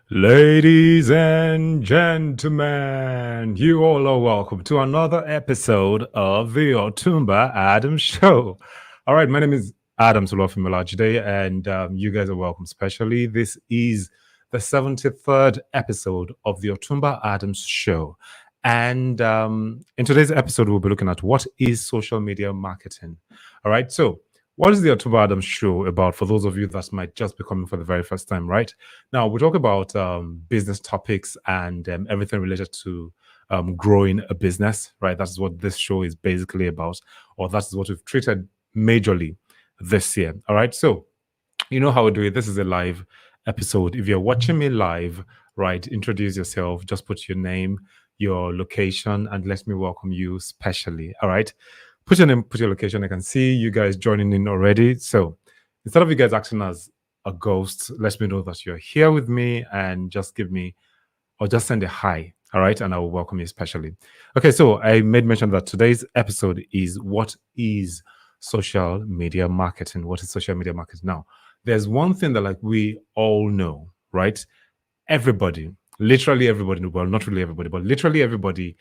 Ladies and gentlemen, you all are welcome to another episode of the Otumba Adams Show. All right, my name is Adam Solofimilaj today, and you guys are welcome. Especially, this is the 73rd episode of the Otumba Adams Show. And in today's episode, we'll be looking at what is social media marketing. All right, so what is the Otumba Adams Show about for those of you that might just be coming for the very first time, right? Now, we talk about business topics and everything related to growing a business, right? That's what this show is basically about, or that's what we've treated majorly this year. All right. So, you know how we do it. This is a live episode. If you're watching me live, right, introduce yourself, just put your name, your location, and let me welcome you specially. All right. Put your name, put your location. I can see you guys joining in already. So instead of you guys acting as a ghost, let me know that you're here with me and just give me or just send a hi. All right. And I will welcome you specially. Okay. So I made mention that today's episode is what is social media marketing? What is social media marketing? Now, there's one thing that like we all know, right? Everybody, literally everybody, well, not really everybody, but literally everybody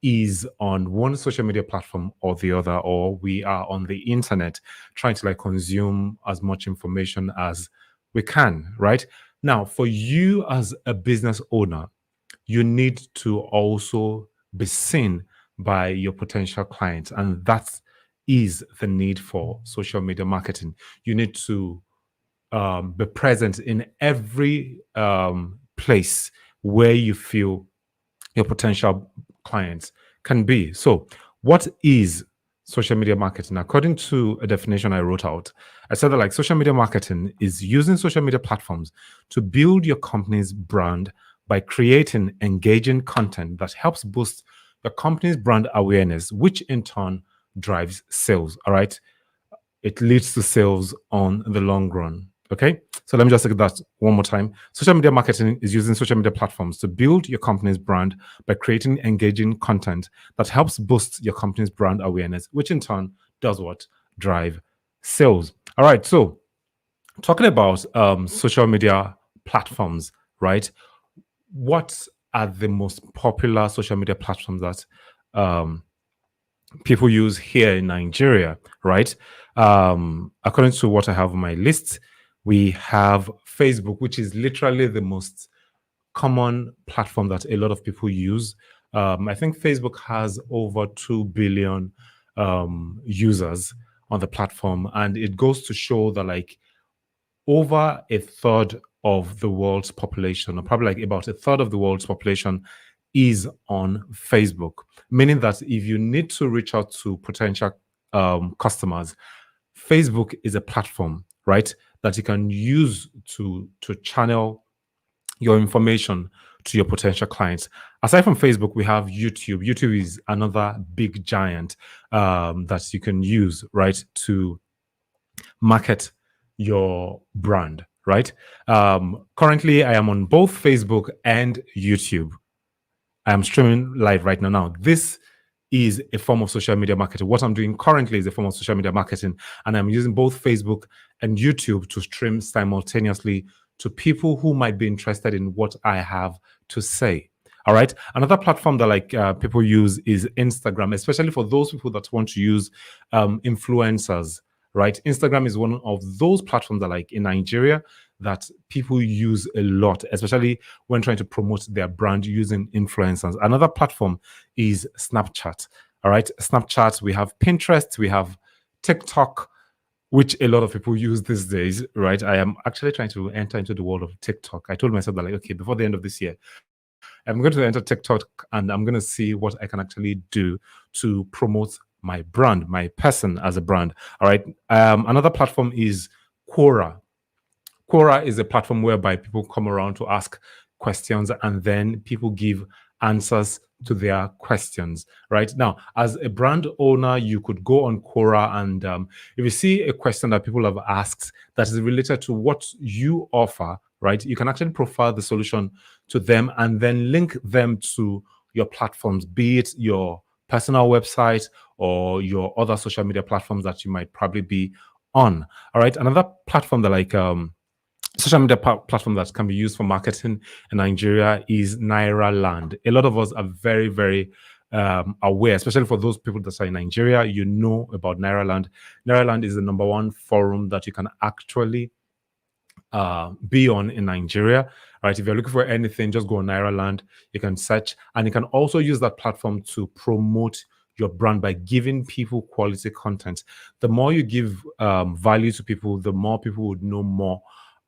is on one social media platform or the other, or we are on the internet trying to like consume as much information as we can, right? Now, for you as a business owner, you need to also be seen by your potential clients. And that is the need for social media marketing. You need to be present in every place where you feel your potential clients can be. So, what is social media marketing? According to a definition I wrote out, I said that like social media marketing is using social media platforms to build your company's brand by creating engaging content that helps boost your company's brand awareness, which in turn drives sales. All right. It leads to sales on the long run. Okay. So let me just say that one more time. Social media marketing is using social media platforms to build your company's brand by creating engaging content that helps boost your company's brand awareness, which in turn does what? Drive sales. All right. So talking about social media platforms, right? What are the most popular social media platforms that um, people use here in Nigeria, right? According to what I have on my list, we have Facebook, which is literally the most common platform that a lot of people use. I think Facebook has over 2 billion users on the platform. And it goes to show that, like, over a third of the world's population, or probably like about a third of the world's population, is on Facebook, meaning that if you need to reach out to potential customers, Facebook is a platform, right, that you can use to channel your information to your potential clients. Aside from Facebook, we have YouTube. YouTube is another big giant that you can use, right, to market your brand, right? Currently, I am on both Facebook and YouTube. I am streaming live right now. Now, this is a form of social media marketing. What I'm doing currently is a form of social media marketing, and I'm using both Facebook and YouTube to stream simultaneously to people who might be interested in what I have to say. All right. Another platform that like people use is Instagram, especially for those people that want to use influencers. Right. Instagram is one of those platforms that like in Nigeria that people use a lot, especially when trying to promote their brand using influencers. Another platform is Snapchat. All right. Snapchat, we have Pinterest, we have TikTok, which a lot of people use these days, right? I am actually trying to enter into the world of TikTok. I told myself that, like, okay, before the end of this year, I'm going to enter TikTok and I'm going to see what I can actually do to promote my brand, my person as a brand. All right. Another platform is Quora. Quora is a platform whereby people come around to ask questions and then people give answers to their questions. Right now, as a brand owner, you could go on Quora and if you see a question that people have asked that is related to what you offer, right, you can actually profile the solution to them and then link them to your platforms, be it your personal website or your other social media platforms that you might probably be on. All right. Another platform that like social media platform that can be used for marketing in Nigeria is Naira Land. A lot of us are very, very aware, especially for those people that are in Nigeria. You know about Naira Land. Naira Land is the number one forum that you can actually be on in Nigeria. Right? If you're looking for anything, just go on Naira Land. You can search, and you can also use that platform to promote your brand by giving people quality content. The more you give value to people, the more people would know more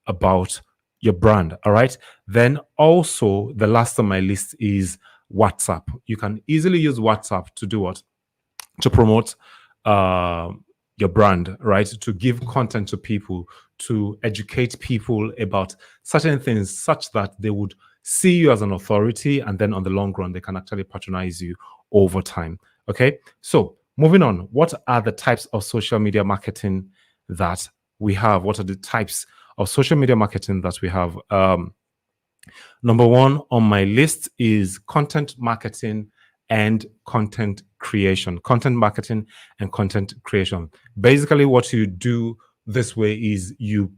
about your brand. All right. Then also the last on my list is WhatsApp. You can easily use WhatsApp to do what? To promote uh, your brand, right? To give content to people, to educate people about certain things such that they would see you as an authority, and then on the long run, they can actually patronize you over time. Okay. So moving on, what are the types of social media marketing that we have? What are the types of social media marketing that we have? Number one on my list is content marketing and content creation. Content marketing and content creation. Basically, what you do this way is you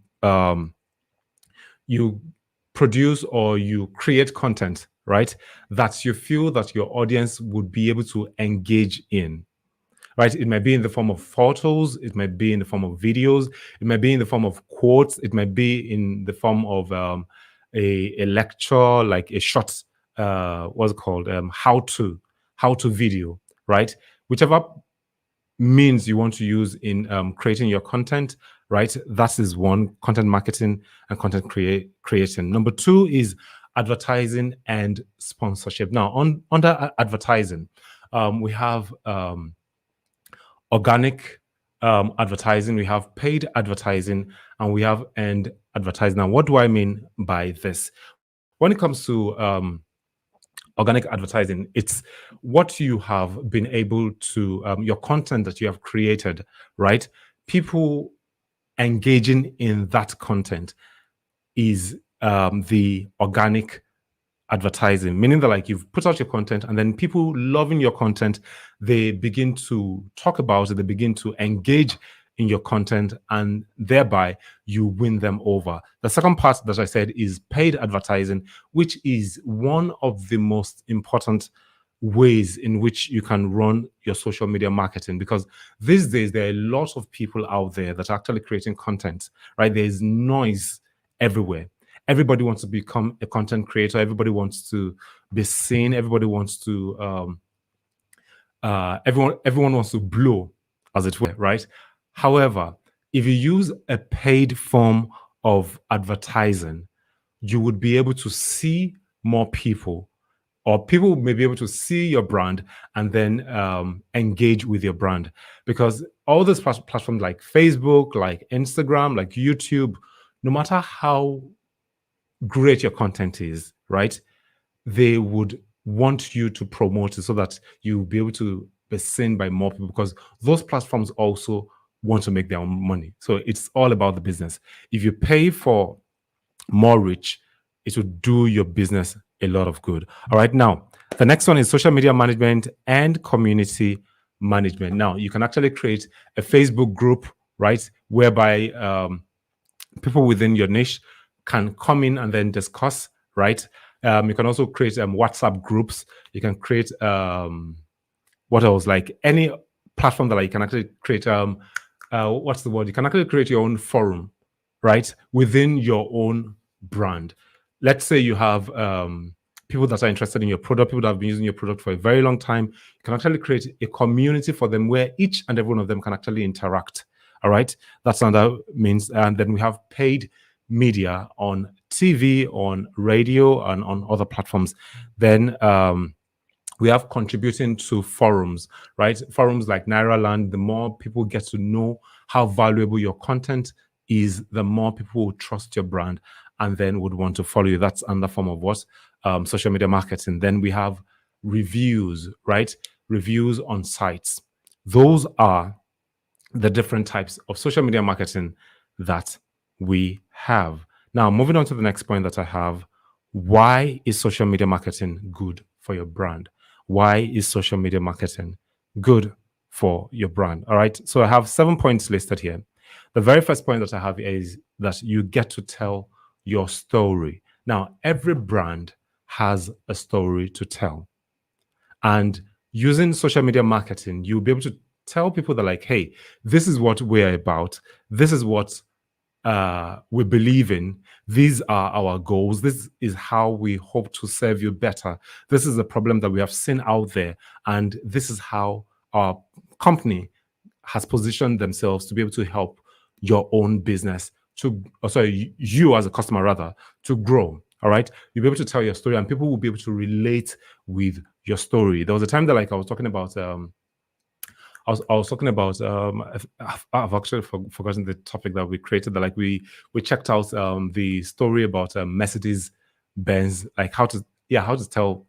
produce or you create content, right? That you feel that your audience would be able to engage in. Right? It might be in the form of photos, it might be in the form of videos, it might be in the form of quotes, it might be in the form of a lecture, like a short, what's it called, how to video, right? Whichever means you want to use in creating your content, right? That is one, content marketing and content creation. Number two is advertising and sponsorship. Now, under advertising, we have organic advertising, we have paid advertising, and we have earned advertising. Now, what do I mean by this? When it comes to organic advertising, it's what you have been able to, your content that you have created, right? People engaging in that content is the organic advertising, meaning that like you've put out your content and then people loving your content, they begin to talk about it, they begin to engage in your content, and thereby you win them over. The second part that I said is paid advertising, which is one of the most important ways in which you can run your social media marketing, because these days there are a lot of people out there that are actually creating content, right? There's noise everywhere. Everybody wants to become a content creator. Everybody wants to be seen. Everybody wants to everyone wants to blow, as it were, right? However, if you use a paid form of advertising, you would be able to see more people, or people may be able to see your brand and then engage with your brand, because all these platforms like Facebook, like Instagram, like YouTube, no matter how great your content is, right? They would want you to promote it so that you'll be able to be seen by more people, because those platforms also want to make their own money. So it's all about the business. If you pay for more reach, it will do your business a lot of good. All right. Now, the next one is social media management and community management. Now, you can actually create a Facebook group, right? Whereby people within your niche can come in and then discuss, right? You can also create WhatsApp groups. You can create what else? Like any platform that you can actually create. What's the word? You can actually create your own forum, right? Within your own brand. Let's say you have people that are interested in your product, people that have been using your product for a very long time. You can actually create a community for them where each and every one of them can actually interact. All right, that's another means. And then we have paid media on TV, on radio, and on other platforms. Then we have contributing to forums, right? Forums like Naira Land. The more people get to know how valuable your content is, the more people will trust your brand and then would want to follow you. That's another form of what? Social media marketing. Then we have reviews, right? Reviews on sites. Those are the different types of social media marketing that we have. Now, moving on to the next point that I have. Why is social media marketing good for your brand? Why is social media marketing good for your brand? All right. So I have 7 points listed here. The very first point that I have is that you get to tell your story. Now, every brand has a story to tell. And using social media marketing, you'll be able to tell people that, like, hey, this is what we're about. This is what we believe in. These are our goals. This is how we hope to serve you better. This is a problem that we have seen out there. And this is how our company has positioned themselves to be able to help your own business to, sorry, you as a customer rather, to grow. All right. You'll be able to tell your story and people will be able to relate with your story. There was a time that, like, I was talking about, I was talking about I've actually forgotten the topic that we created, that, like, we checked out the story about Mercedes Benz, like how to tell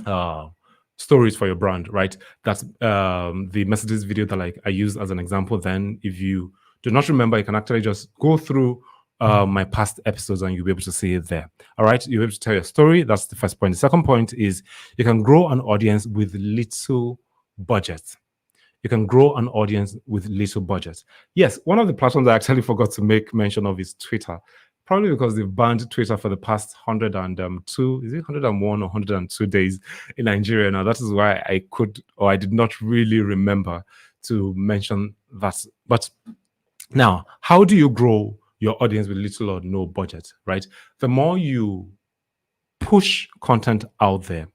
uh stories for your brand, right? That's the Mercedes video that, like, I used as an example. Then if you do not remember, you can actually just go through my past episodes and you'll be able to see it there. All right, you'll be able to tell your story. That's the first point. The second point is you can grow an audience with little budget. You can grow an audience with little budget. Yes, one of the platforms I actually forgot to make mention of is Twitter. Probably because they've banned Twitter for the past 102, is it 101 or 102 days in Nigeria now. That is why I could, or I did not really remember to mention that. But now, how do you grow your audience with little or no budget, right? The more you push content out there,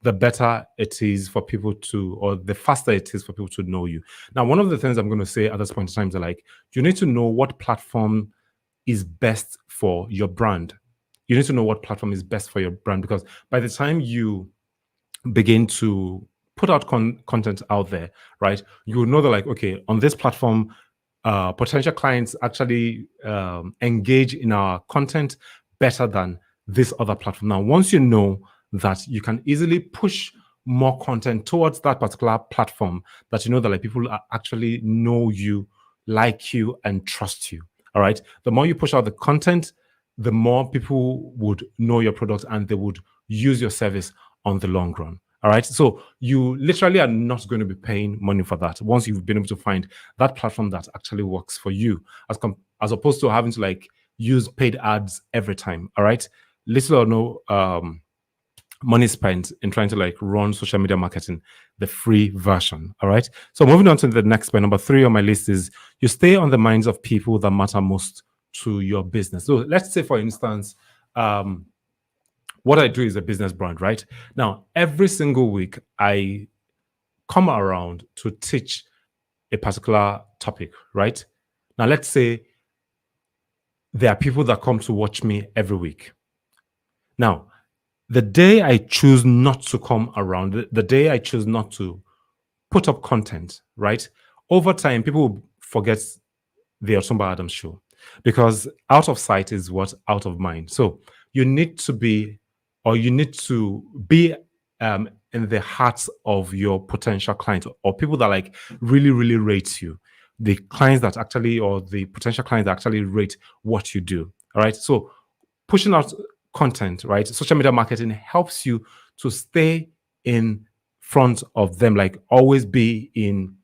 the better it is for people to, or the faster it is for people to know you. Now, one of the things I'm going to say at this point in time is, like, you need to know what platform is best for your brand. You need to know what platform is best for your brand, because by the time you begin to put out content out there, right, you will know that, like, okay, on this platform, potential clients actually engage in our content better than this other platform. Now, once you know that, you can easily push more content towards that particular platform that you know that, like, people actually know you, like you, and trust you. All right. The more you push out the content, the more people would know your product and they would use your service on the long run. All right. So you literally are not going to be paying money for that once you've been able to find that platform that actually works for you, as opposed to having to, like, use paid ads every time. All right. Little or no money spent in trying to, like, run social media marketing, the free version. All right. So moving on to the next point, number 3 on my list is you stay on the minds of people that matter most to your business. So let's say, for instance, what I do is a business brand, right? Now, every single week, I come around to teach a particular topic, right? Now, let's say there are people that come to watch me every week. Now, the day I choose not to come around, the day I choose not to put up content, right? Over time, people will forget the Otumba Adams show, because out of sight is what out of mind. So you need to be in the hearts of your potential clients, or people that, like, really, really rate you. The clients that actually, or the potential clients that actually rate what you do. All right. So pushing out content, right? Social media marketing helps you to stay in front of them, like, always be in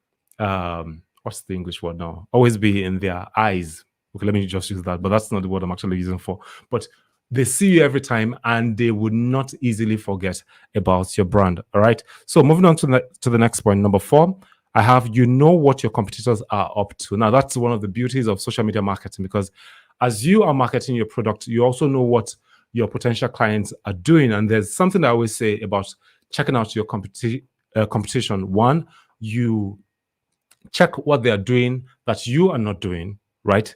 what's the English word now? Always be in their eyes. Okay, let me just use that, but that's not the word I'm actually using for. But they see you every time and they would not easily forget about your brand. All right. So moving on to the next point, number 4, I have, you know what your competitors are up to. Now, that's one of the beauties of social media marketing, because as you are marketing your product, you also know what your potential clients are doing. And there's something I always say about checking out your competition. One, you check what they are doing that you are not doing, right?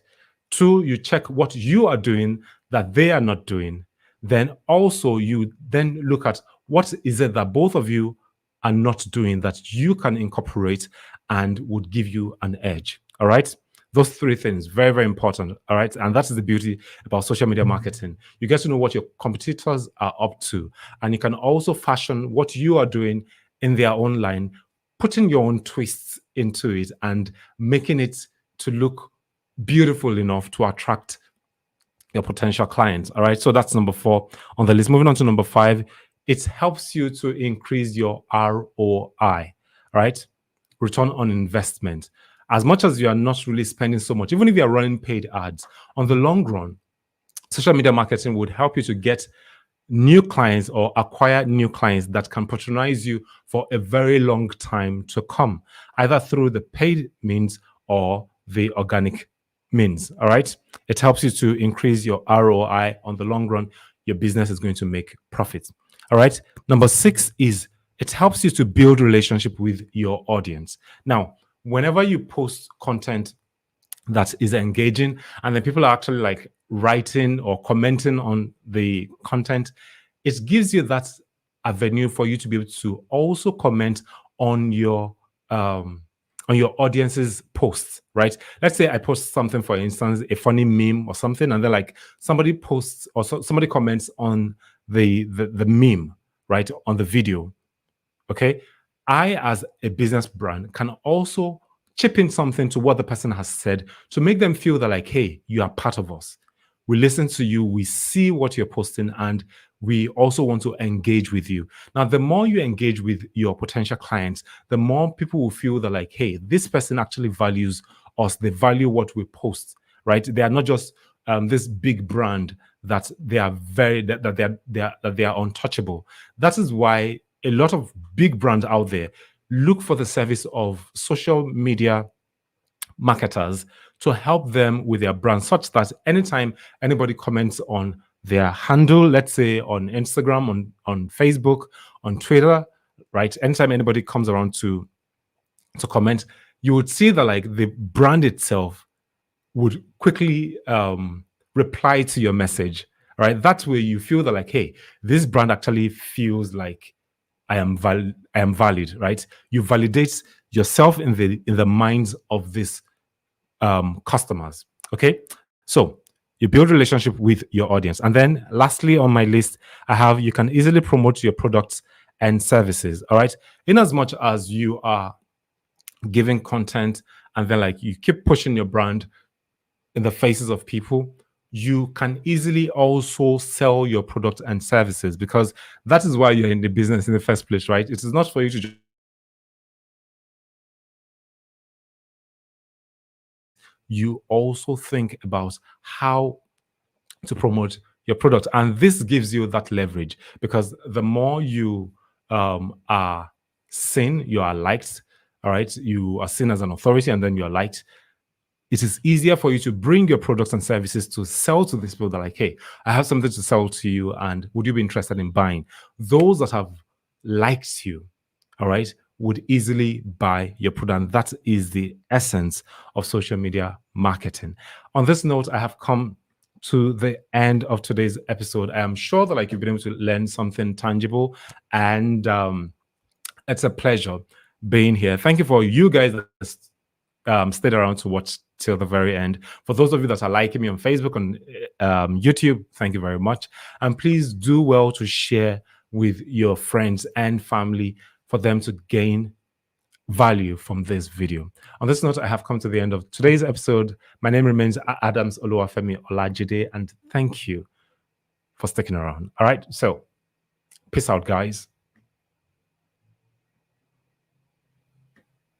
2, you check what you are doing that they are not doing. Then also you then look at what is it that both of you are not doing that you can incorporate and would give you an edge. All right. Those 3 things, very, very important. All right. And that's the beauty about social media marketing. You get to know what your competitors are up to, and you can also fashion what you are doing in their own line, putting your own twists into it and making it to look beautiful enough to attract your potential clients. All right. So that's number 4 on the list. Moving on to number 5, it helps you to increase your ROI, right? Return on investment. As much as you are not really spending so much, even if you are running paid ads, on the long run, social media marketing would help you to get new clients or acquire new clients that can patronize you for a very long time to come, either through the paid means or the organic means. All right. It helps you to increase your ROI on the long run. Your business is going to make profits. All right. Number 6 is it helps you to build relationship with your audience. Now, whenever you post content that is engaging and then people are actually like writing or commenting on the content, it gives you that avenue for you to be able to also comment on your um on your audience's posts, right? Let's say I post something, for instance, a funny meme or something, and then like somebody posts or somebody comments on the meme, right, on the video. Okay. I, as a business brand, can also chip in something to what the person has said to make them feel that, like, hey, you are part of us. We listen to you, we see what you're posting, and we also want to engage with you. Now, the more you engage with your potential clients, the more people will feel that, like, hey, this person actually values us. They value what we post, right? They are not just this big brand that they are very that they are untouchable. That is why a lot of big brands out there look for the service of social media marketers to help them with their brand, such that anytime anybody comments on their handle, let's say on Instagram, on Facebook, on Twitter, right? Anytime anybody comes around to comment, you would see that like the brand itself would quickly reply to your message, right? That's where you feel that like, hey, this brand actually feels like I am valid, right? You validate yourself in the minds of these customers. Okay, so you build relationship with your audience, and then lastly on my list, I have you can easily promote your products and services. All right, in as much as you are giving content, and then like you keep pushing your brand in the faces of people, you can easily also sell your product and services, because that is why you're in the business in the first place, right? It is not for you to you also think about how to promote your product, and this gives you that leverage, because the more you are seen, you are liked, all right, you are seen as an authority, and then you are liked, it is easier for you to bring your products and services to sell to these people that are like, hey, I have something to sell to you, and would you be interested in buying? Those that have liked you, all right, would easily buy your product. And that is the essence of social media marketing. On this note, I have come to the end of today's episode. I am sure that like you've been able to learn something tangible, and it's a pleasure being here. Thank you for you guys that stayed around to watch till the very end. For those of you that are liking me on Facebook and YouTube, thank you very much. And please do well to share with your friends and family for them to gain value from this video. On this note, I have come to the end of today's episode. My name remains Adams Oluwafemi Olajide, and thank you for sticking around. All right, so peace out, guys.